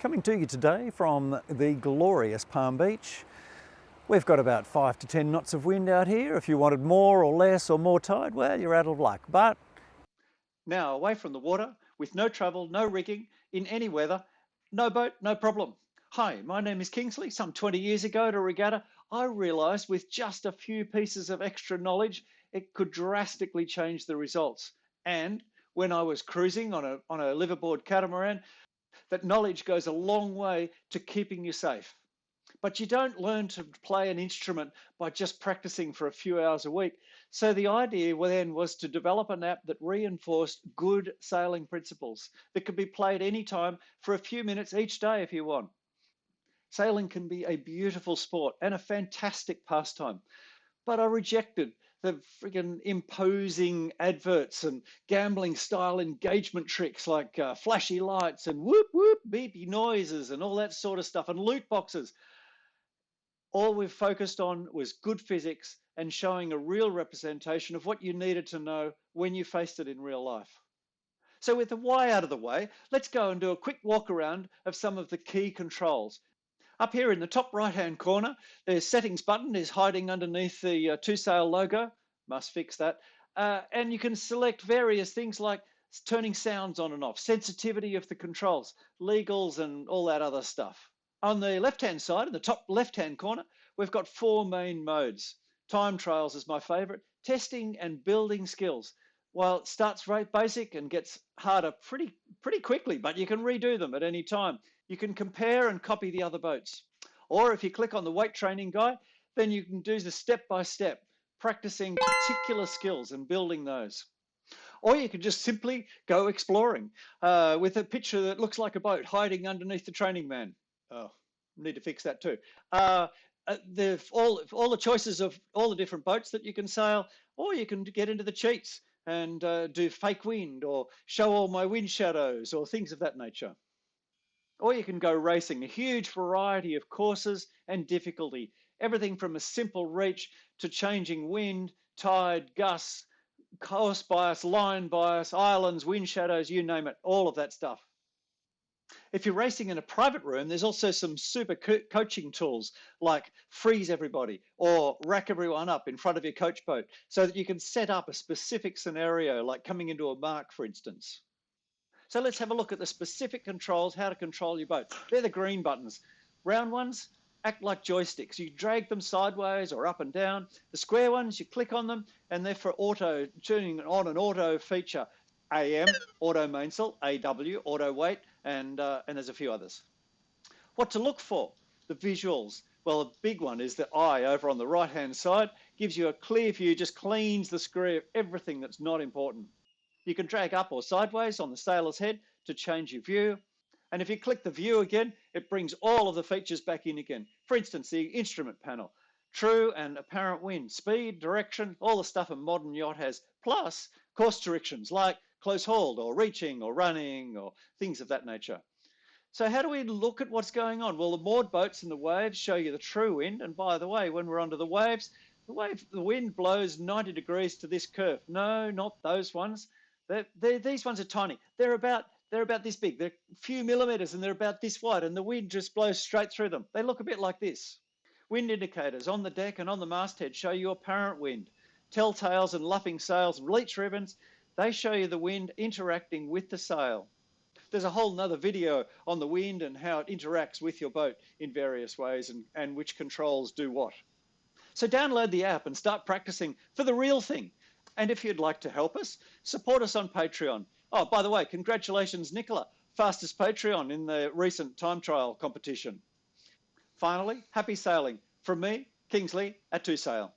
Coming to you today from the glorious Palm Beach. We've got about 5 to 10 knots of wind out here. If you wanted more or less or more tide, well, you're out of luck. But now away from the water, with no travel, no rigging, in any weather, no boat, no problem. Hi, my name is Kingsley. Some 20 years ago at a regatta, I realised with just a few pieces of extra knowledge, it could drastically change the results. And when I was cruising on a liveaboard catamaran, that knowledge goes a long way to keeping you safe. But you don't learn to play an instrument by just practicing for a few hours a week. So the idea then was to develop an app that reinforced good sailing principles that could be played anytime for a few minutes each day if you want. Sailing can be a beautiful sport and a fantastic pastime, but I rejected the friggin' imposing adverts and gambling style engagement tricks like flashy lights and whoop whoop beepy noises and all that sort of stuff and loot boxes. All we've focused on was good physics and showing a real representation of what you needed to know when you faced it in real life. So with the why out of the way, let's go and do a quick walk around of some of the key controls. Up here in the top right-hand corner, the settings button is hiding underneath the two-sail logo. Must fix that. And you can select various things like turning sounds on and off, sensitivity of the controls, legals, and all that other stuff. On the left-hand side, in the top left-hand corner, we've got 4 main modes. Time trials is my favorite, testing and building skills. Well, it starts very basic and gets harder pretty quickly, but you can redo them at any time. You can compare and copy the other boats. Or if you click on the weight training guy, then you can do the step-by-step, practicing particular skills and building those. Or you can just simply go exploring with a picture that looks like a boat hiding underneath the training man. Oh, need to fix that too. All the choices of all the different boats that you can sail, or you can get into the cheats and do fake wind or show all my wind shadows or things of that nature. Or you can go racing, a huge variety of courses and difficulty, everything from a simple reach to changing wind, tide, gusts, course bias, line bias, islands, wind shadows, you name it, all of that stuff. If you're racing in a private room, there's also some super coaching tools like freeze everybody or rack everyone up in front of your coach boat so that you can set up a specific scenario like coming into a mark, for instance. So let's have a look at the specific controls, how to control your boat. They're the green buttons. Round ones act like joysticks. You drag them sideways or up and down. The square ones, you click on them, and they're for auto, turning on an auto feature. AM, auto mainsail, AW, auto weight, and there's a few others. What to look for? The visuals. Well, a big one is the eye over on the right-hand side. Gives you a clear view, just cleans the screen of everything that's not important. You can drag up or sideways on the sailor's head to change your view. And if you click the view again, it brings all of the features back in again. For instance, the instrument panel, true and apparent wind, speed, direction, all the stuff a modern yacht has, plus course directions like close hauled or reaching or running or things of that nature. So how do we look at what's going on? Well, the moored boats and the waves show you the true wind. And by the way, when we're under the waves, the wind blows 90 degrees to this curve. No, not those ones. These ones are tiny. They're about this big. They're a few millimeters and they're about this wide, and the wind just blows straight through them. They look a bit like this. Wind indicators on the deck and on the masthead show you apparent wind. Telltales and luffing sails and leech ribbons, they show you the wind interacting with the sail. There's a whole nother video on the wind and how it interacts with your boat in various ways and which controls do what. So download the app and start practicing for the real thing. And if you'd like to help us, support us on Patreon. Oh, by the way, congratulations, Nicola, fastest Patreon in the recent time trial competition. Finally, happy sailing. From me, Kingsley at Two Sail.